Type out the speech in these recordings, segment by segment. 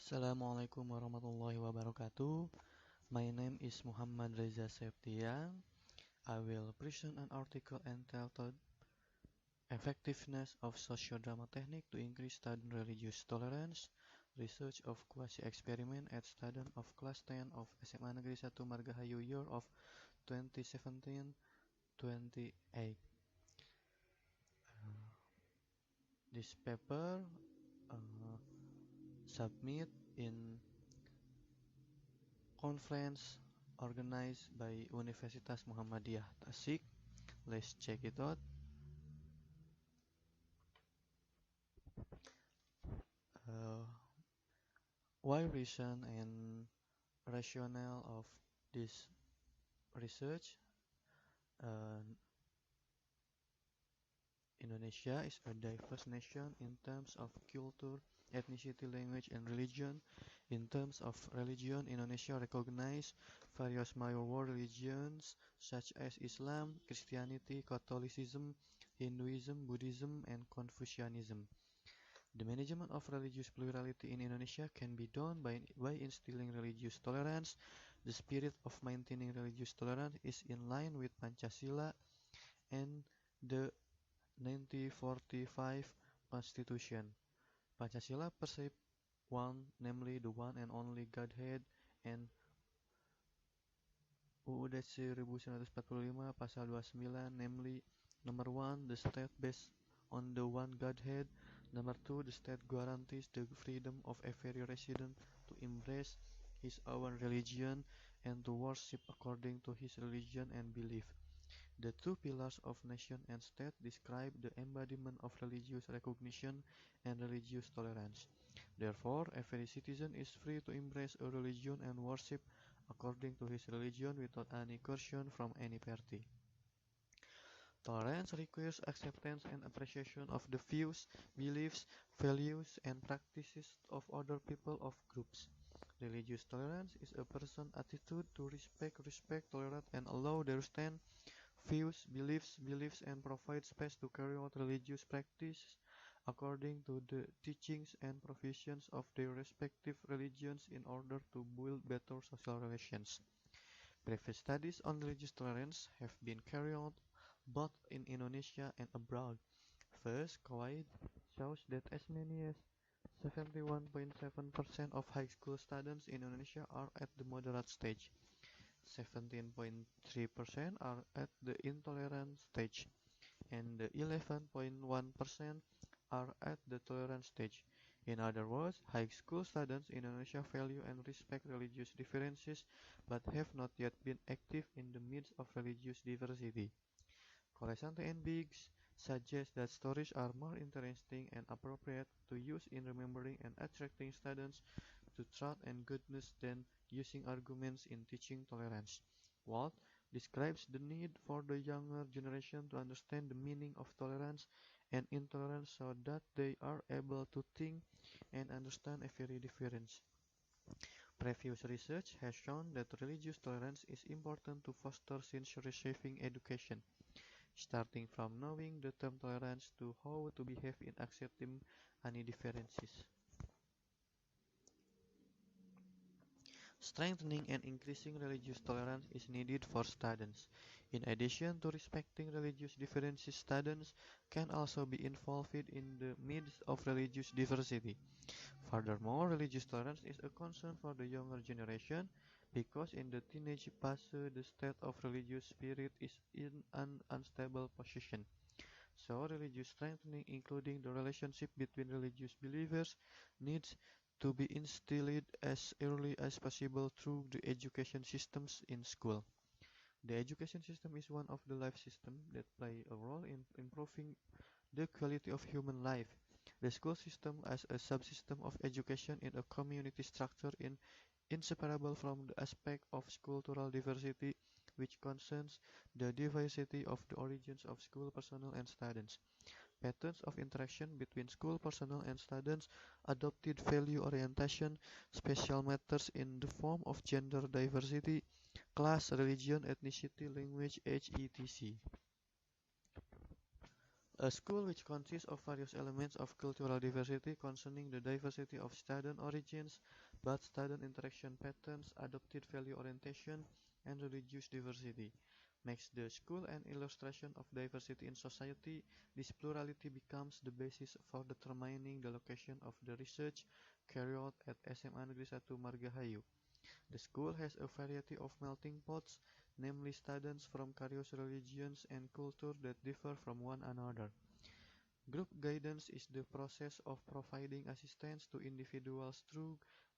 Assalamualaikum warahmatullahi wabarakatuh. My name is Muhammad Reza Septian. I will present an article entitled Effectiveness of Sociodrama Technique to Increase Student Religious Tolerance, Research of Quasi-Experiment at Student of Class 10 of SMA Negeri 1 Margahayu Year of 2017-28. This paper submit in conference organized by Universitas Muhammadiyah Tasik. Let's check it out. Why reason and rationale of this research? Indonesia is a diverse nation in terms of culture, ethnicity, language, and religion. In terms of religion, Indonesia recognizes various major world religions such as Islam, Christianity, Catholicism, Hinduism, Buddhism, and Confucianism. The management of religious plurality in Indonesia can be done by instilling religious tolerance. The spirit of maintaining religious tolerance is in line with Pancasila and the 1945 Constitution. Pancasila perceives one, namely the one and only Godhead, and UUD 1945 Pasal 29, namely number 1, the state based on the one Godhead. Number 2, the state guarantees the freedom of every resident to embrace his own religion and to worship according to his religion and belief. The two pillars of nation and state describe the embodiment of religious recognition and religious tolerance. Therefore, every citizen is free to embrace a religion and worship according to his religion without any coercion from any party. Tolerance requires acceptance and appreciation of the views, beliefs, values, and practices of other people or groups. Religious tolerance is a person's attitude to respect, tolerate, and allow their stand, views, beliefs, and provide space to carry out religious practice according to the teachings and provisions of their respective religions in order to build better social relations. Previous studies on religious tolerance have been carried out both in Indonesia and abroad. First, Kuwait shows that as many as 71.7% of high school students in Indonesia are at the moderate stage. 17.3% are at the intolerant stage, and 11.1% are at the tolerant stage. In other words, high school students in Indonesia value and respect religious differences but have not yet been active in the midst of religious diversity. Colasanti and Biggs suggest that stories are more interesting and appropriate to use in remembering and attracting students to truth and goodness than using arguments in teaching tolerance. Walt describes the need for the younger generation to understand the meaning of tolerance and intolerance so that they are able to think and understand every difference. Previous research has shown that religious tolerance is important to foster since-receiving education, starting from knowing the term tolerance to how to behave in accepting any differences. Strengthening and increasing religious tolerance is needed for students. In addition to respecting religious differences, students can also be involved in the midst of religious diversity. Furthermore, religious tolerance is a concern for the younger generation because in the teenage phase the state of religious spirit is in an unstable position. So, religious strengthening, including the relationship between religious believers, needs to be instilled as early as possible through the education systems in school. The education system is one of the life systems that play a role in improving the quality of human life. The school system as a subsystem of education in a community structure is inseparable from the aspect of cultural diversity, which concerns the diversity of the origins of school personnel and students. Patterns of interaction between school personnel and students adopted value orientation, special matters in the form of gender diversity, class, religion, ethnicity, language, age, etc. A school which consists of various elements of cultural diversity concerning the diversity of student origins, but student interaction patterns, adopted value orientation, and religious diversity, makes the school an illustration of diversity in society. This plurality becomes the basis for determining the location of the research carried out at SMA Negeri 1 Margahayu. The school has a variety of melting pots, namely students from various religions and cultures that differ from one another. Group guidance is the process of providing assistance to individuals through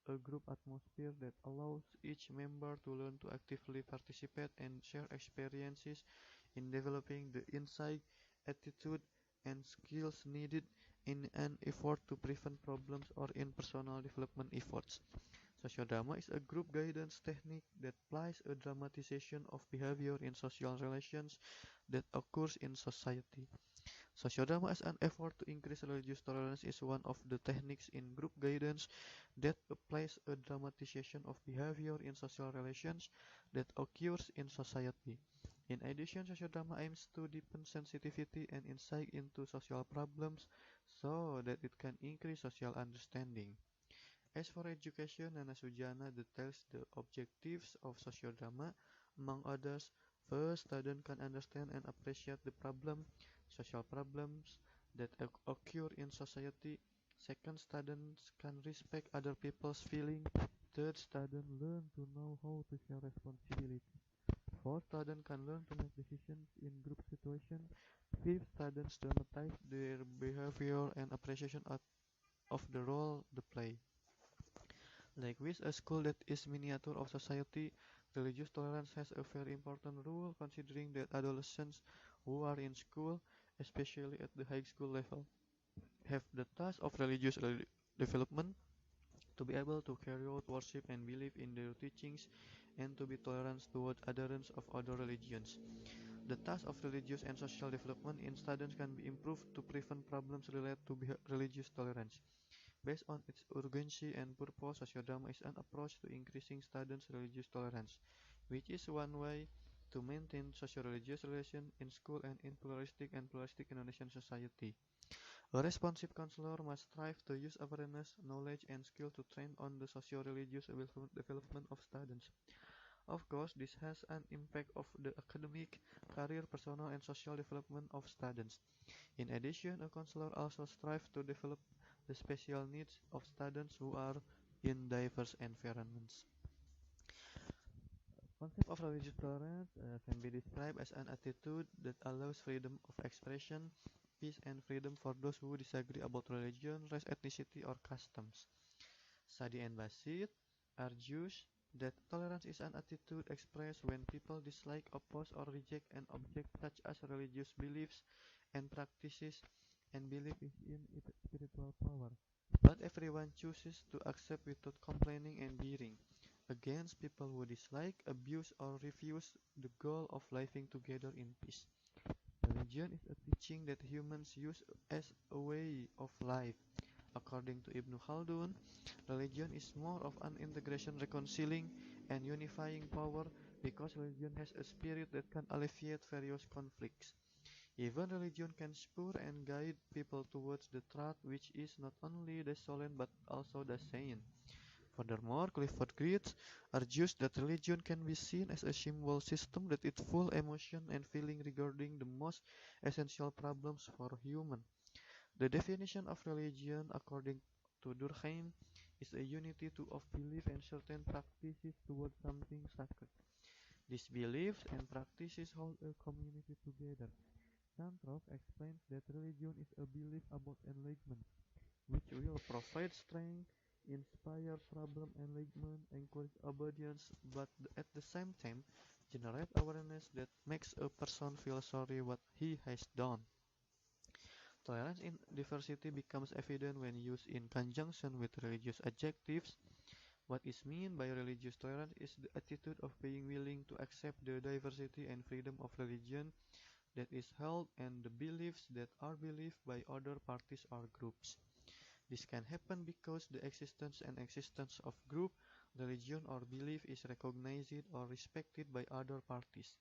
a group atmosphere that allows each member to learn to actively participate and share experiences in developing the insight, attitude, and skills needed in an effort to prevent problems or in personal development efforts. Sociodrama is a group guidance technique that applies a dramatization of behavior in social relations that occurs in society. Sociodrama as an effort to increase religious tolerance is one of the techniques in group guidance that applies a dramatization of behavior in social relations that occurs in society. In addition, sociodrama aims to deepen sensitivity and insight into social problems so that it can increase social understanding. As for education, Nana Sujana details the objectives of sociodrama. Among others, first, students can understand and appreciate the social problems that occur in society. Second, students can respect other people's feelings. Third, students learn to know how to share responsibility. Fourth, students can learn to make decisions in group situations. Fifth, students dramatize their behavior and appreciation of the role they play. Like with a school that is miniature of society, religious tolerance has a very important role considering that adolescents who are in school, especially at the high school level, have the task of religious development to be able to carry out worship and believe in their teachings and to be tolerant toward adherents of other religions. The task of religious and social development in students can be improved to prevent problems related to religious tolerance. Based on its urgency and purpose, sociodrama is an approach to increasing students' religious tolerance, which is one way to maintain socio-religious relations in school and in pluralistic Indonesian society. A responsive counselor must strive to use awareness, knowledge, and skill to train on the socio-religious development of students. Of course, this has an impact of the academic, career, personal, and social development of students. In addition, a counselor also strives to develop the special needs of students who are in diverse environments. Concept of religious tolerance can be described as an attitude that allows freedom of expression, peace, and freedom for those who disagree about religion, race, ethnicity, or customs. Sadi and Basit argues that tolerance is an attitude expressed when people dislike, oppose, or reject an object such as religious beliefs and practices and belief in its spiritual power. But everyone chooses to accept without complaining and bearing against people who dislike, abuse, or refuse the goal of living together in peace. Religion is a teaching that humans use as a way of life. According to Ibn Khaldun, religion is more of an integration, reconciling, and unifying power because religion has a spirit that can alleviate various conflicts. Even religion can spur and guide people towards the truth, which is not only the solemn but also the sane. Furthermore, Clifford Geertz argues that religion can be seen as a symbol system that is full emotion and feeling regarding the most essential problems for human. The definition of religion, according to Durkheim, is a unity of belief and certain practices towards something sacred. These beliefs and practices hold a community together. Santrov explains that religion is a belief about enlightenment, which will provide strength, inspire problem enlightenment, encourage obedience, but at the same time generate awareness that makes a person feel sorry what he has done. Tolerance in diversity becomes evident when used in conjunction with religious adjectives. What is meant by religious tolerance is the attitude of being willing to accept the diversity and freedom of religion that is held and the beliefs that are believed by other parties or groups. This can happen because the existence of group, religion or belief is recognized or respected by other parties.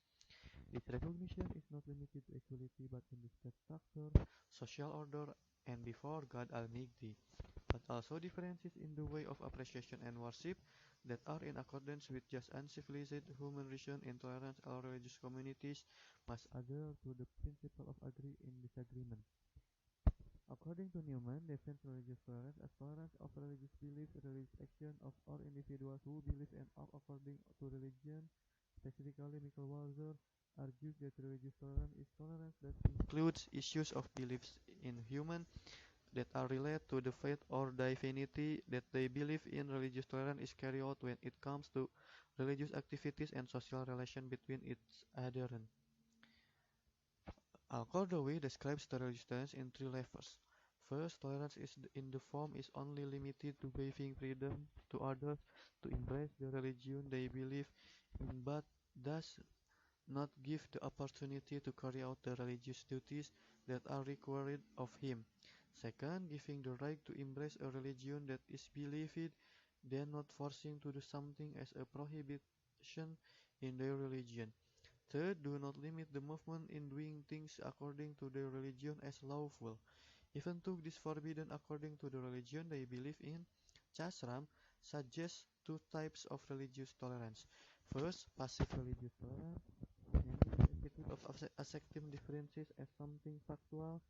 This recognition is not limited to equality but in the state structure, social order, and before God Almighty, but also differences in the way of appreciation and worship that are in accordance with just uncivilized human reason. Intolerance. All religious communities must adhere to the principle of agree in disagreement. According to Newman, defines religious tolerance as tolerance of religious beliefs, religious action of all individuals who believe and act according to religion. Specifically, Michael Walzer argues that religious tolerance is tolerance that includes issues of beliefs in human that are related to the faith or divinity that they believe in. Religious tolerance is carried out when it comes to religious activities and social relations between its adherents. Al-Qaradawi describes the religious tolerance in three levels. First, tolerance is in the form is only limited to giving freedom to others to embrace the religion they believe in, but does not give the opportunity to carry out the religious duties that are required of him. Second, giving the right to embrace a religion that is believed, then not forcing to do something as a prohibition in their religion. Third, do not limit the movement in doing things according to their religion as lawful, even though this forbidden according to the religion they believe in. Chasram suggests two types of religious tolerance. First, passive religious tolerance, namely the attitude of accepting differences as something factual.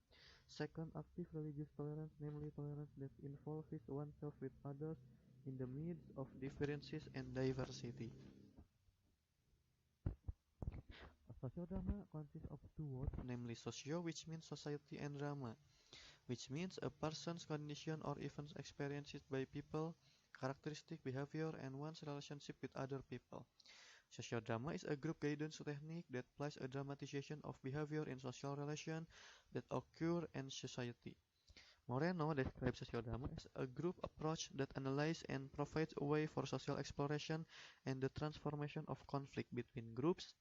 Second, active religious tolerance, namely tolerance that involves oneself with others in the midst of differences and diversity. Sociodrama consists of two words, namely socio, which means society, and drama, which means a person's condition or events experienced by people, characteristic behavior, and one's relationship with other people. Sociodrama is a group guidance technique that applies a dramatization of behavior in social relations that occur in society. Moreno describes sociodrama as a group approach that analyzes and provides a way for social exploration and the transformation of conflict between groups.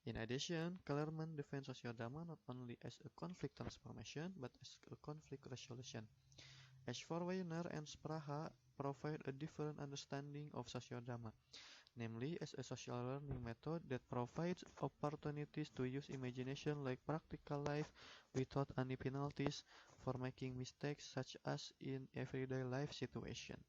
In addition, Kellerman defines sociodrama not only as a conflict transformation, but as a conflict resolution. Eschweiler and Spraha provide a different understanding of sociodrama, namely as a social learning method that provides opportunities to use imagination like practical life without any penalties for making mistakes such as in everyday life situations.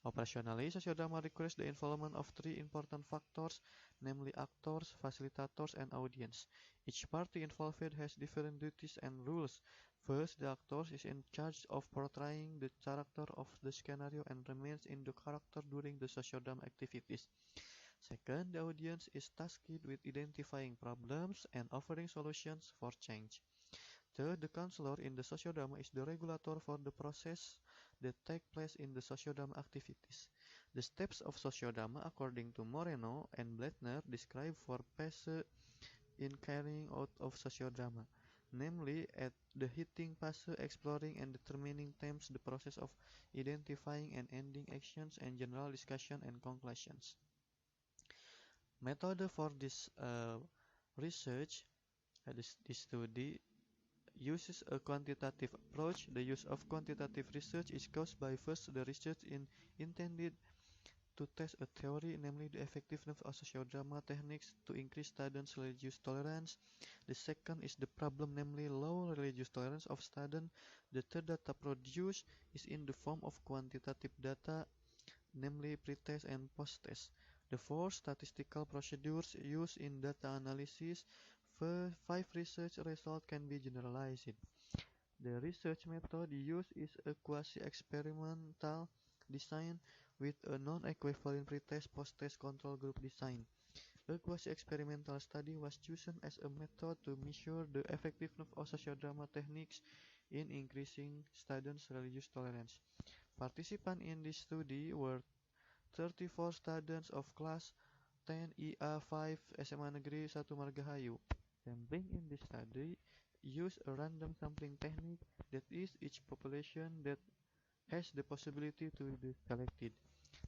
Operationally, sociodrama requires the involvement of three important factors, namely actors, facilitators, and audience. Each party involved has different duties and rules. First, the actor is in charge of portraying the character of the scenario and remains in the character during the sociodrama activities. Second, the audience is tasked with identifying problems and offering solutions for change. Third, the counselor in the sociodrama is the regulator for the process that take place in the sociodrama activities. The steps of sociodrama, according to Moreno and Bletner, describe four phases in carrying out of sociodrama, namely at the hitting phase, exploring and determining themes, the process of identifying and ending actions, and general discussion and conclusions. Method for this research, this study uses a quantitative approach. The use of quantitative research is caused by first the research intended to test a theory, namely the effectiveness of sociodrama techniques to increase students' religious tolerance. The second is the problem, namely low religious tolerance of students. The third data produced is in the form of quantitative data, namely pretest and post-test. The four statistical procedures used in data analysis. Five research results can be generalized. The research method used is a quasi-experimental design with a non-equivalent pretest post-test control group design. A quasi-experimental study was chosen as a method to measure the effectiveness of sociodrama techniques in increasing students' religious tolerance. Participants in this study were 34 students of class 10 IA5 SMA Negeri 1 Margahayu. Sampling in this study use a random sampling technique, that is, each population that has the possibility to be selected.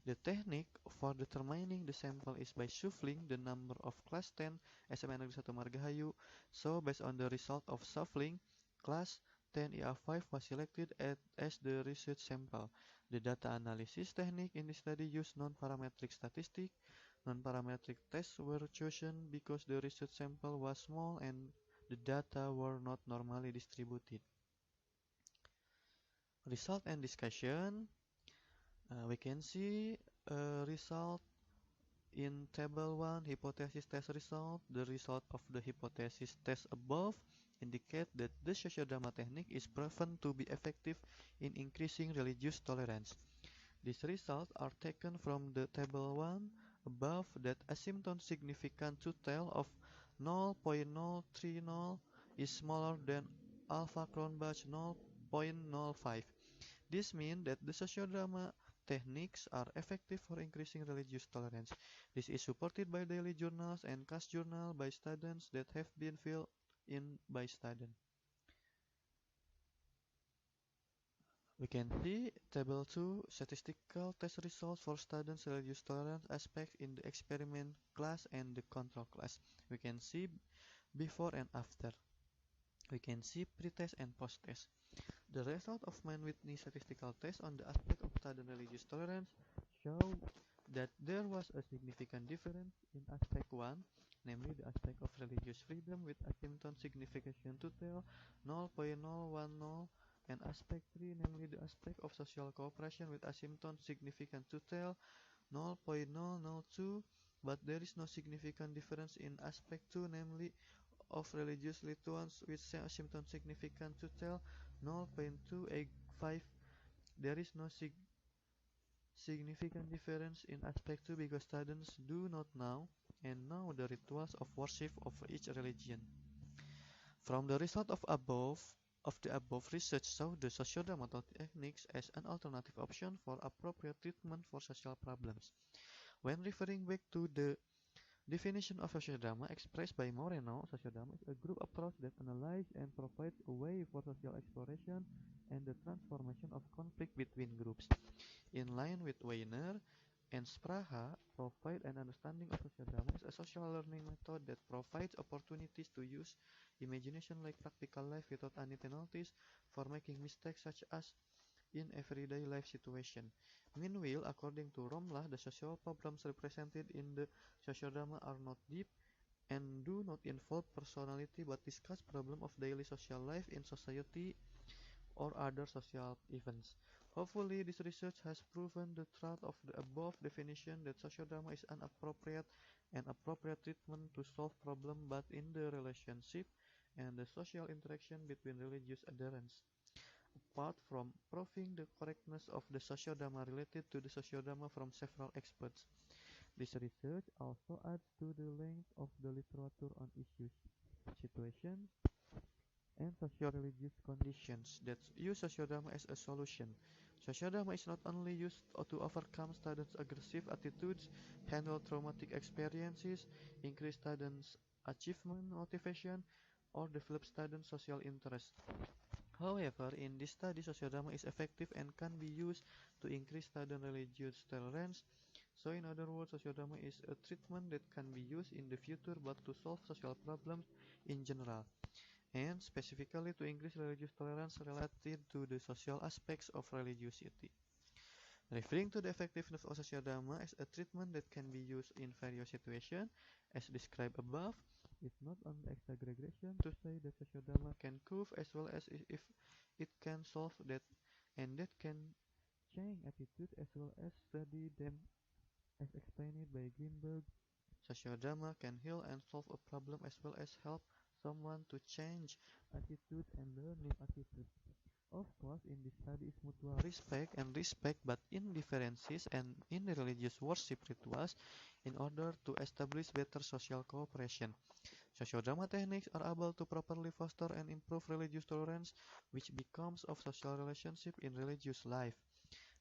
The technique for determining the sample is by shuffling the number of class 10 SMA Negeri 1 Margahayu. So based on the result of shuffling, class 10 IA5 was selected as the research sample. The data analysis technique in this study used non-parametric statistics Non-parametric tests were chosen because the research sample was small and the data were not normally distributed. Result and discussion. We can see result in table 1, hypothesis test result. The result of the hypothesis test above indicate that the sociodrama technique is proven to be effective in increasing religious tolerance. These results are taken from the table 1 above that asymptote significant total of 0.030 is smaller than alpha Cronbach 0.05. This means that the sociodrama techniques are effective for increasing religious tolerance. This is supported by daily journals and case journal by students that have been filled in by students. We can see table 2 statistical test results for students' religious tolerance aspects in the experiment class and the control class. We can see before and after. We can see pre-test and post-test. The result of Mann-Whitney statistical test on the aspect of student religious tolerance show that there was a significant difference in aspect 1, namely the aspect of religious freedom with asymptote signification total 0.010, and aspect 3, namely the aspect of social cooperation with asymptote significant total 0.002, but there is no significant difference in aspect 2, namely of religious Lithuans with asymptote significant total 0.285. There is no significant difference in aspect 2 because students do not know and know the rituals of worship of each religion. From the result of the above research show the sociodrama techniques as an alternative option for appropriate treatment for social problems. When referring back to the definition of sociodrama expressed by Moreno, sociodrama is a group approach that analyzes and provides a way for social exploration and the transformation of conflict between groups. In line with Weiner and Spraha, provide an understanding of sociodrama as a social learning method that provides opportunities to use imagination like practical life without any penalties for making mistakes such as in everyday life situation. Meanwhile, according to Romlah, the social problems represented in the sociodrama are not deep and do not involve personality but discuss problem of daily social life in society or other social events. Hopefully, this research has proven the truth of the above definition that sociodrama is an appropriate treatment to solve problems but in the relationship and the social interaction between religious adherents. Apart from proving the correctness of the sociodrama related to the sociodrama from several experts, this research also adds to the length of the literature on issues, situations, and socio-religious conditions that use sociodrama as a solution. Sociodrama is not only used to overcome students' aggressive attitudes, handle traumatic experiences, increase students' achievement motivation, or develop students' social interest. However, in this study, sociodrama is effective and can be used to increase student religious tolerance. So in other words, sociodrama is a treatment that can be used in the future but to solve social problems in general, and specifically to increase religious tolerance related to the social aspects of religiosity. Referring to the effectiveness of sociodrama as a treatment that can be used in various situations, as described above, is not an exaggeration to say that sociodrama can cope as well as if it can solve that and that can change attitude as well as study them as explained by Greenberg. Sociodrama can heal and solve a problem as well as help someone to change attitude and learn new attitudes. Of course, in this study is mutual respect, but in differences and in the religious worship rituals in order to establish better social cooperation. Sociodrama techniques are able to properly foster and improve religious tolerance, which becomes of social relationship in religious life.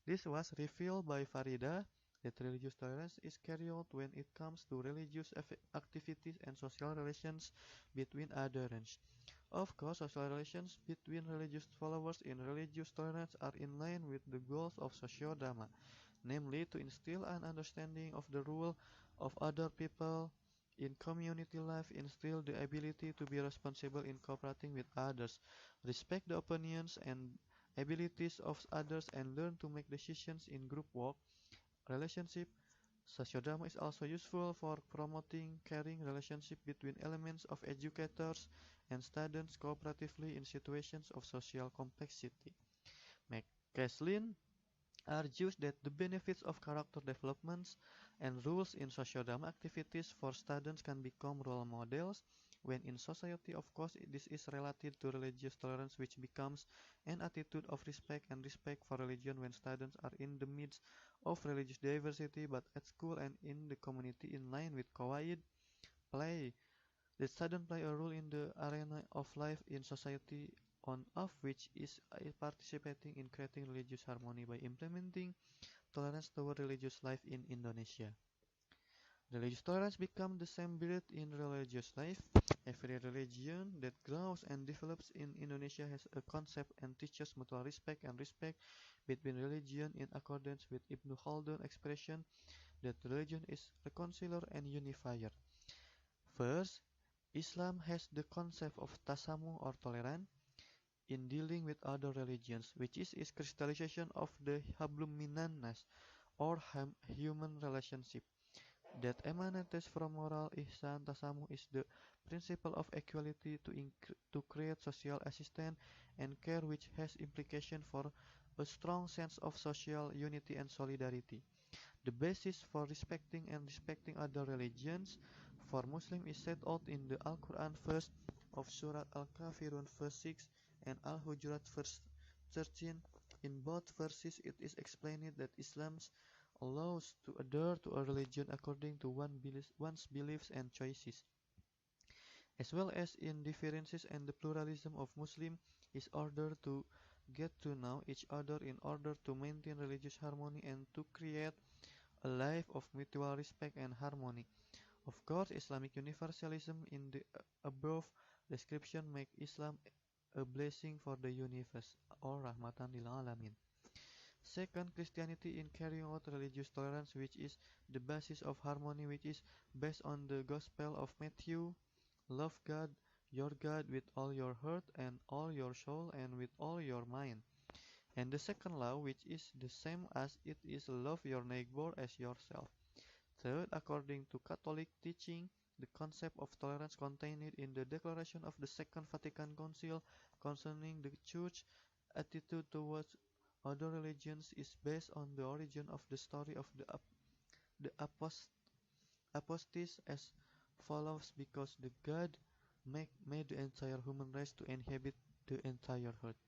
This was revealed by Farida that religious tolerance is carried out when it comes to religious activities and social relations between adherents. Of course, social relations between religious followers in religious tolerance are in line with the goals of sociodrama, namely to instill an understanding of the role of other people in community life, instill the ability to be responsible in cooperating with others, respect the opinions and abilities of others, and learn to make decisions in group work, relationship, Sociodrama is also useful for promoting caring relationship between elements of educators and students cooperatively in situations of social complexity. McCaslin argues that the benefits of character developments and rules in sociodrama activities for students can become role models when in society. Of course, this is related to religious tolerance, which becomes an attitude of respect and respect for religion when students are in the midst of religious diversity, but at school and in the community in line with Qawaid play. The students play a role in the arena of life in society on of which is participating in creating religious harmony by implementing tolerance toward religious life in Indonesia. Religious tolerance becomes the same spirit in religious life. Every religion that grows and develops in Indonesia has a concept and teaches mutual respect and respect between religion in accordance with Ibnu Khaldun expression that religion is reconcilier and unifier. First, Islam has the concept of tasamuh or tolerance in dealing with other religions, which is its crystallization of the hablum minan nas or human relationship that emanates from moral ihsan. Tasamuh is the principle of equality to create social assistance and care, which has implication for a strong sense of social unity and solidarity. The basis for respecting other religions for Muslims is set out in the Al-Quran verse of Surah Al-Kafirun verse 6 and Al-Hujurat verse 13. In both verses it is explained that Islam allows to adhere to a religion according to one's beliefs and choices, as well as in differences and the pluralism of Muslim is ordered to get to know each other in order to maintain religious harmony and to create a life of mutual respect and harmony. Of course, Islamic universalism in the above description make Islam a blessing for the universe or rahmatan lil alamin. Second, Christianity in carrying out religious tolerance, which is the basis of harmony, which is based on the Gospel of Matthew. Love God, your God, with all your heart and all your soul and with all your mind. And the second law, which is the same as it is, love your neighbor as yourself. Third, according to Catholic teaching, the concept of tolerance contained in the Declaration of the Second Vatican Council concerning the Church attitude towards other religions is based on the origin of the story of the apostates as follows: because the God made the entire human race to inhabit the entire earth.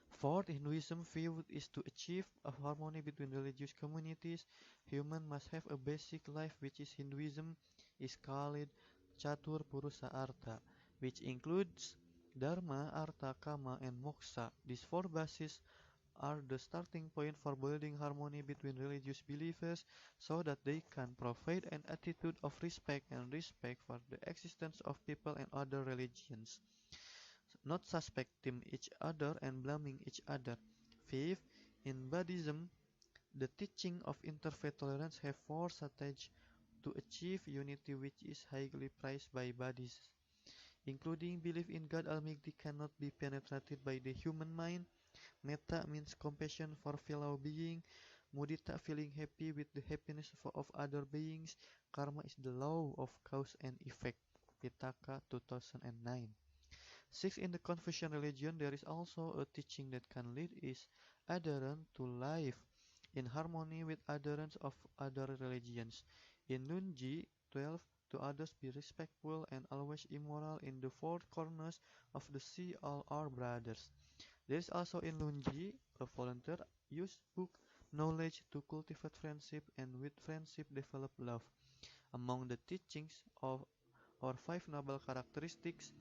Fourth, Hinduism view is to achieve a harmony between religious communities. Human must have a basic life, which is Hinduism is called Chatur Purusa Artha, which includes Dharma, Artha, Kama, and Moksha. These four bases are the starting point for building harmony between religious believers so that they can provide an attitude of respect and respect for the existence of people and other religions, not suspecting each other and blaming each other. Fifth, in Buddhism, the teaching of interfaith tolerance have four strategies to achieve unity, which is highly prized by Buddhists, including belief in God Almighty cannot be penetrated by the human mind. Metta means compassion for fellow being. Mudita feeling happy with the happiness of other beings. Karma is the law of cause and effect. Pitaka 2009. Six, in the Confucian religion, there is also a teaching that can lead its adherent to live in harmony with adherents of other religions. In Nunji 12, to others be respectful and always immoral. In the four corners of the sea all are brothers. There is also in Lunji a volunteer use book knowledge to cultivate friendship and with friendship develop love. Among the teachings of or five noble characteristics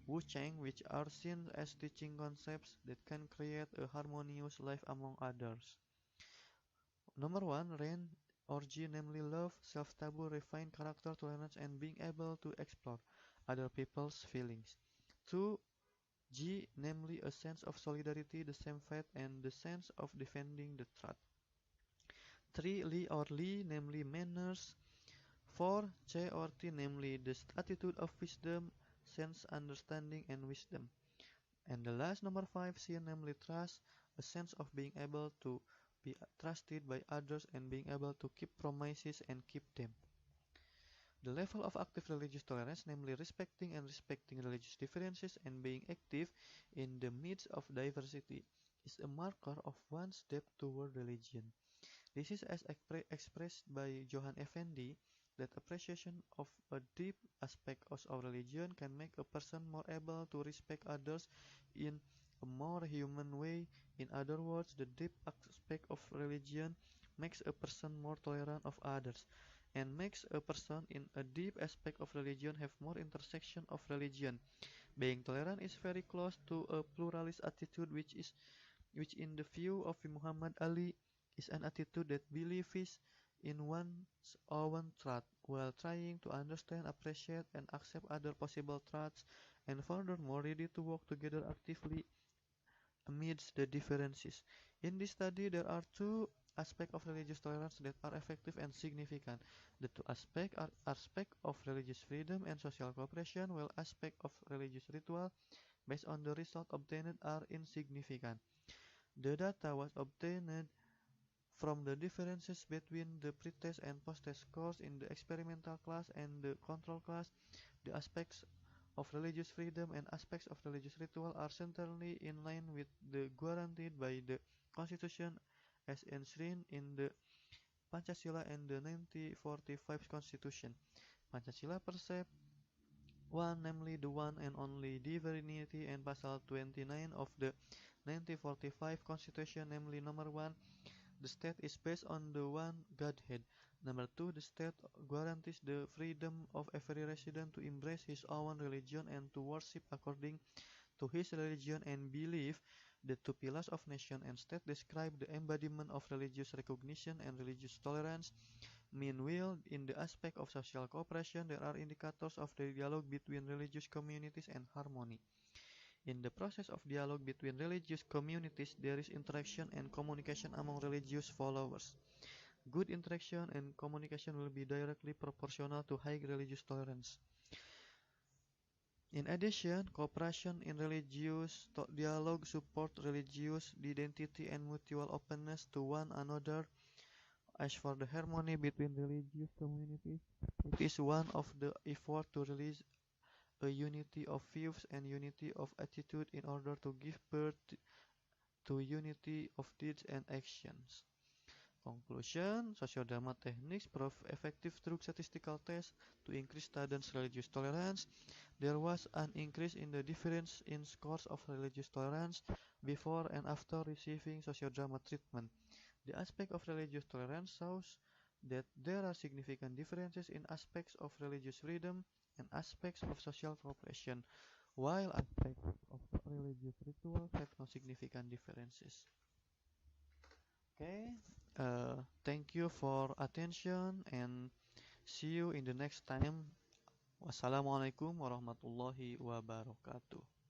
Wu Cheng, which are seen as teaching concepts that can create a harmonious life among others. Number one, Ren or G, namely love, self-taboo, refined character, tolerance, and being able to explore other people's feelings. Two, G, namely a sense of solidarity, the same faith, and the sense of defending the truth. 3. Li or Li, namely manners. 4. Che or Ti, namely the attitude of wisdom, sense, understanding, and wisdom. And the last, number 5, C, namely trust, a sense of being able to be trusted by others, and being able to keep promises and keep them. The level of active religious tolerance, namely respecting religious differences and being active in the midst of diversity, is a marker of one's step toward religion. This is as expressed by Johan Effendi, that appreciation of a deep aspect of religion can make a person more able to respect others in a more human way. In other words, the deep aspect of religion makes a person more tolerant of others, and makes a person in a deep aspect of religion have more intersection of religion. Being tolerant is very close to a pluralist attitude, which in the view of Muhammad Ali is an attitude that believes in one's own truth while trying to understand, appreciate, and accept other possible truths, and furthermore ready to work together actively amidst the differences. In this study, there are two aspects of religious tolerance that are effective and significant. The two aspects are aspect of religious freedom and social cooperation, while aspect of religious ritual based on the result obtained are insignificant. The data was obtained from the differences between the pretest and post-test scores in the experimental class and the control class. The aspects of religious freedom and aspects of religious ritual are centrally in line with the guaranteed by the Constitution as enshrined in the Pancasila and the 1945 Constitution. Pancasila perceives one, namely the one and only divinity, and Pasal 29 of the 1945 Constitution, namely number 1, the state is based on the one Godhead. Number 2, the state guarantees the freedom of every resident to embrace his own religion and to worship according to his religion and belief. The two pillars of nation and state describe the embodiment of religious recognition and religious tolerance. Meanwhile, in the aspect of social cooperation, there are indicators of the dialogue between religious communities and harmony. In the process of dialogue between religious communities, there is interaction and communication among religious followers. Good interaction and communication will be directly proportional to high religious tolerance. In addition, cooperation in religious dialogue supports religious identity and mutual openness to one another. As for the harmony between religious communities, it is one of the efforts to realize a unity of views and unity of attitude in order to give birth to unity of deeds and actions. Conclusion, sociodrama techniques prove effective through statistical tests to increase students' religious tolerance. There was an increase in the difference in scores of religious tolerance before and after receiving sociodrama treatment. The aspect of religious tolerance shows that there are significant differences in aspects of religious freedom and aspects of social cooperation, while aspects of religious rituals have no significant differences. Okay, thank you for attention and see you in the next time. Wassalamualaikum warahmatullahi wabarakatuh.